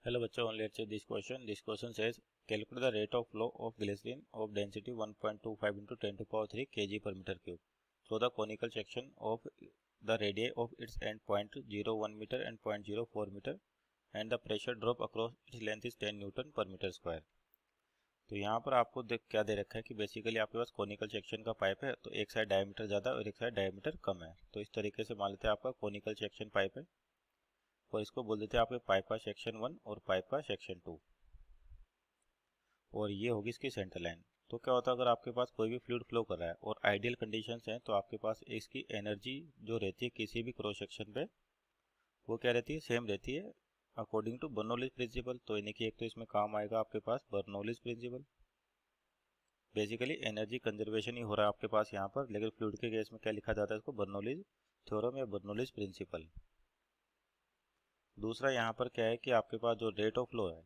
Hello बच्चों, let's see this question. This question says calculate the rate of flow of glycerin of density 1.25 into 10 to power 3 kg per meter cube. So the conical section of the radii of its end 0.01 meter and 0.04 meter and the pressure drop across its length is 10 Newton per meter square. तो यहाँ पर आपको क्या दे रखा है कि basically आपके पास conical section का पाइप है, तो एक साइड डायमीटर ज़्यादा और एक साइड डायमीटर कम है। तो इस तरीके से मान लेते हैं आपका कोनिकल सेक्शन पाइप है और इसको बोल देते हैं आपके पाइप का सेक्शन 1 और पाइप का सेक्शन 2 और ये होगी इसकी सेंटर लाइन। तो क्या होता है अगर आपके पास कोई भी फ्लूइड फ्लो कर रहा है और आइडियल कंडीशंस हैं तो आपके पास इसकी एनर्जी जो रहती है किसी भी क्रॉस सेक्शन पे वो क्या रहती है, सेम रहती है अकॉर्डिंग टू बर्नौलीज प्रिंसिपल। तो यानी कि एक तो इसमें काम आएगा आपके पास Bernoulli's principle. Basically energy conservation ही हो रहा है आपके पास यहाँ पर, लेकिन फ्लूइड के केस में क्या लिखा जाता है इसको, बर्नौलीज थ्योरम या बर्नौलीज प्रिंसिपल। दूसरा यहाँ पर क्या है कि आपके पास जो रेट ऑफ फ्लो है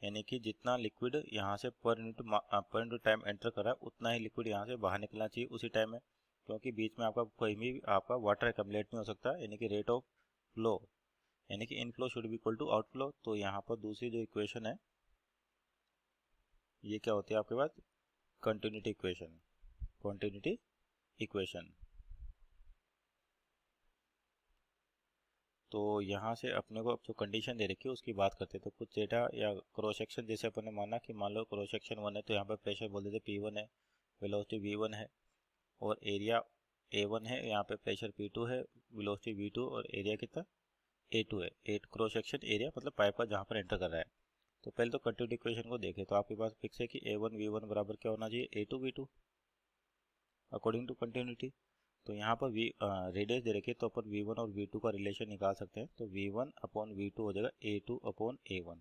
यानी कि जितना लिक्विड यहाँ से पर यूनिट टाइम एंटर कर रहा है उतना ही लिक्विड यहाँ से बाहर निकलना चाहिए उसी टाइम में, क्योंकि बीच में आपका कहीं भी आपका वाटर एकम्युलेट नहीं हो सकता। यानी कि रेट ऑफ फ्लो यानी कि inflow should be equal to outflow. तो यहाँ पर दूसरी जो इक्वेशन है ये क्या होती है आपके पास, कंटिन्यूटी इक्वेशन। Continuity equation. तो यहाँ से अपने को अब जो कंडीशन दे रखी है उसकी बात करते हैं। तो कुछ डेटा या क्रॉस सेक्शन जैसे अपन ने माना कि मान लो क्रॉस सेक्शन 1 है तो यहाँ पर प्रेशर बोल देते P1 है, वेलोसिटी V1 है और एरिया A1 है। यहाँ पे प्रेशर P2 है, वेलोसिटी V2 और एरिया कितना A2 है। एट क्रॉस सेक्शन एरिया मतलब पाइप का जहाँ पर एंटर कर रहा है। तो पहले तो कंटिन्यूटी इक्वेशन को देखें तो आपके पास फिक्स है कि A1 V1 बराबर क्या होना चाहिए, A2 V2 according to continuity. तो यहाँ पर रेडियस दे रखी है तो अपन V1 और V2 का रिलेशन निकाल सकते हैं। तो V1 अपॉन V2 हो जाएगा A2 अपॉन A1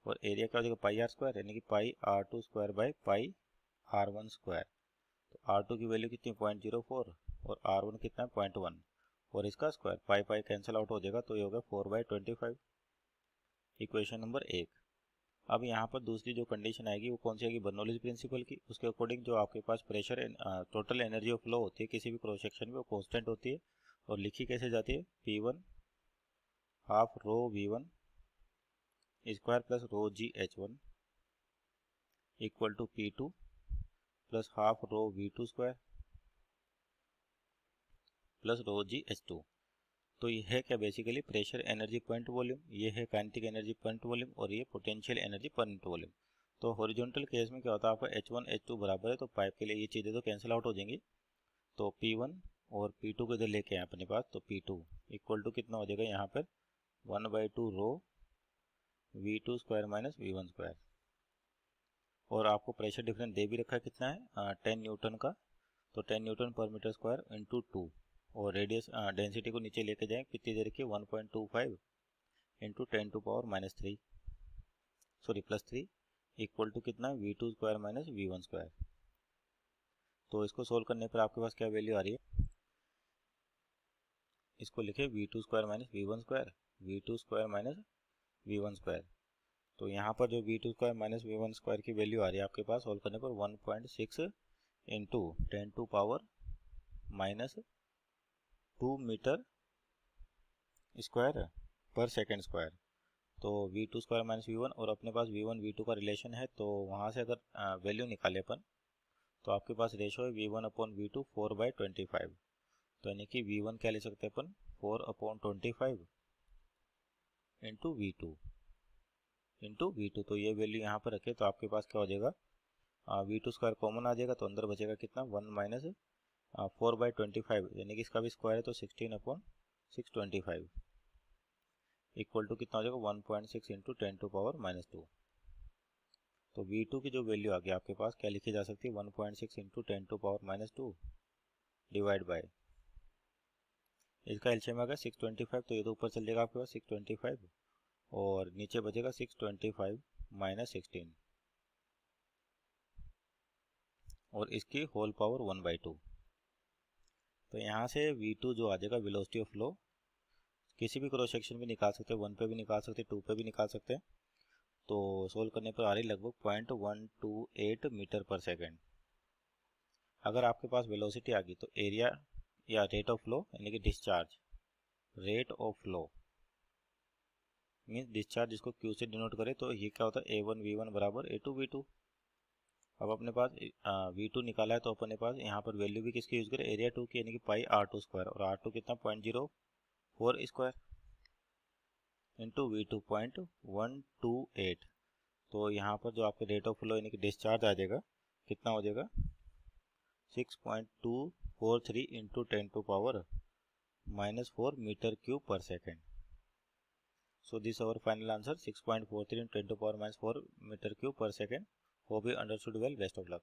और एरिया क्या हो जाएगा पाई आर स्क्वायर यानी कि पाई R2 square by pi R1 square. तो R2 की वैल्यू कितनी 0.04 और R1 कितना है 0.1 और इसका square pi pi cancel out हो जाएगा तो ये होगा 4/25। Equation number 1। अब यहाँ पर दूसरी जो कंडीशन आएगी वो कौन सी आएगी, बर्नौलीज प्रिंसिपल की। उसके अकॉर्डिंग जो आपके पास pressure total energy of flow होती है किसी भी क्रॉस सेक्शन में वो कांस्टेंट होती है और लिखी कैसे जाती है, P1 half rho V1 square plus rho GH1 equal to P2 plus half rho V2 square plus rho GH2। तो ये है क्या, basically pressure energy point volume, ये है काइनेटिक एनर्जी पॉइंट वॉल्यूम और ये पोटेंशियल एनर्जी पॉइंट वॉल्यूम। तो horizontal case में क्या होता है आपका H1 H2 बराबर है तो पाइप के लिए ये चीज़ें तो कैंसिल आउट हो जाएंगी। तो P1 और P2 को इधर लेके आए अपने पास तो P2 इक्वल टू कितना हो जाएगा यहाँ पर 1/2 रो V2 square minus V1 square. और आपको प्रेशर डिफरेंस दे भी रखा है कितना है 10 न्यूटन का। तो 10 न्यूटन पर मीटर स्क्वायर इंटू 2 और रेडियस डेंसिटी को नीचे लेके जाएं कितनी दे रखी है 1.25 into 10 to power minus 3 sorry plus 3 equal to कितना V2 square minus V1 square. तो इसको सोल्व करने पर आपके पास क्या वैल्यू आ रही है, इसको लिखे V2 square minus V1 square, V2 square minus V1 square. तो यहाँ पर जो V2 square minus V1 square की वैल्यू आ रही है आपके पास सोल्व करने पर 1.6 into 10 to power minus 2 metre square पर सेकेंड स्क्वायर। तो V2 स्क्वायर माइनस V1 और अपने पास V1 V2 का रिलेशन है तो वहाँ से अगर वैल्यू निकाले अपन तो आपके पास रेशो है V1 अपॉन V2 4/25। तो यानी कि V1 क्या ले सकते हैं अपन 4/25 इंटू V2। तो ये वैल्यू यहाँ पर रखे तो आपके पास क्या हो जाएगा V2 स्क्वायर कॉमन आ जाएगा तो अंदर बचेगा कितना 1 माइनस 4/25 यानी कि इसका भी स्क्वायर है तो 16/625 इक्वल टू कितना हो जाएगा 1.6 इंटू 10 टू पावर माइनस 2। तो V2 की जो वैल्यू आ गई आपके पास क्या लिखी जा सकती है 1.6 into 10 to power minus 2 divide by इसका एलसीएम आ गया 625। तो ये तो ऊपर चल जाएगा आपके पास 625 और नीचे बचेगा 625 माइनस 16 और इसकी होल पावर 1/2। तो यहाँ से V2 जो आ जाएगा वेलोसिटी ऑफ फ्लो किसी भी क्रॉस सेक्शन में निकाल सकते हैं, 1 पे भी निकाल सकते हैं, 2 पे भी निकाल सकते हैं। तो सोल्व करने पर आ रही लगभग 0.128 मीटर पर सेकेंड। अगर आपके पास वेलोसिटी आ गई तो एरिया या रेट ऑफ फ्लो यानी कि discharge rate of flow means discharge जिसको क्यू से डिनोट करे तो ये क्या होता है A1 V1 बराबर A2 V2। अब अपने पास V2 निकाला है तो अपने पास यहाँ पर वैल्यू भी किसकी यूज़ करें, एरिया 2 की, यानी कि पाई R2 स्क्वायर, और R2 कितना 0.04 स्क्वायर इंटू V2 0.128। तो यहाँ पर जो आपके रेट ऑफ फ्लो यानी कि डिस्चार्ज आ जाएगा कितना हो जाएगा 6.243 इंटू 10⁻⁻⁴ मीटर क्यूब पर second. So this our final answer 6.43 into 10⁻⁻⁴ meter cube per second. Hope you understood well. Best of luck.